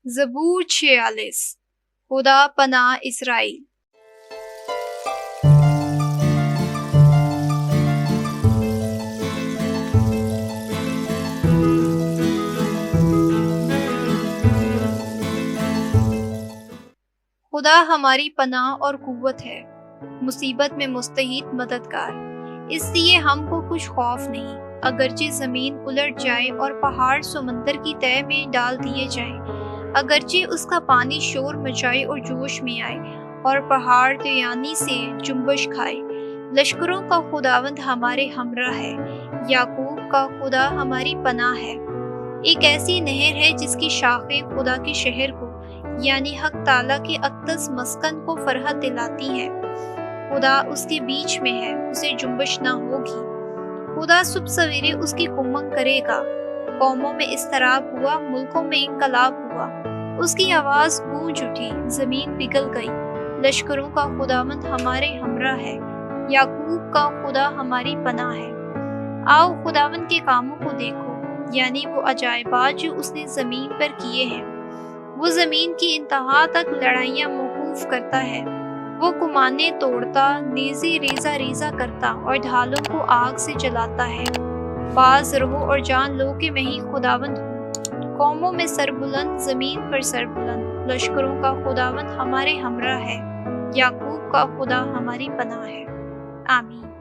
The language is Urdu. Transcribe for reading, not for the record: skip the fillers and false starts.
زبور 46 خدا پناہ اسرائیل۔ خدا ہماری پناہ اور قوت ہے، مصیبت میں مستعد مددگار۔ اس لیے ہم کو کچھ خوف نہیں، اگرچہ زمین الٹ جائے اور پہاڑ سمندر کی تہہ میں ڈال دیے جائیں، اگرچہ اس کا پانی شور مچائے اور جوش میں آئے اور پہاڑ طوفانی سے جنبش کھائے۔ لشکروں کا خداوند ہمارے ہمراہ ہے، یعقوب کا خدا ہماری پناہ ہے۔ ایک ایسی نہر ہے جس کی شاخیں خدا کے شہر کو یعنی حق تعالیٰ کے اقدس مسکن کو فرحت دلاتی ہے۔ خدا اس کے بیچ میں ہے، اسے جنبش نہ ہوگی۔ خدا صبح سویرے اس کی کمنگ کرے گا۔ قوموں میں اضطراب ہوا، ملکوں میں انقلاب ہوا، اس کی آواز گونج اٹھی، زمین پگھل گئی۔ لشکروں کا خداوند ہمارے ہمراہ ہے، یعقوب کا خدا ہماری پناہ ہے۔ آؤ خداوند کے کاموں کو دیکھو، یعنی وہ عجائبات جو اس نے زمین پر کیے ہیں۔ وہ زمین کی انتہا تک لڑائیاں موقوف کرتا ہے، وہ کمانیں توڑتا، نیزے ریزہ ریزہ کرتا اور ڈھالوں کو آگ سے جلاتا ہے۔ باز رہو اور جان لو کہ میں ہی خداوند ہوں۔ قوموں میں سربلند، زمین پر سربلند۔ لشکروں کا خداوند ہمارے ہمراہ ہے، یعقوب کا خدا ہماری پناہ ہے۔ آمین۔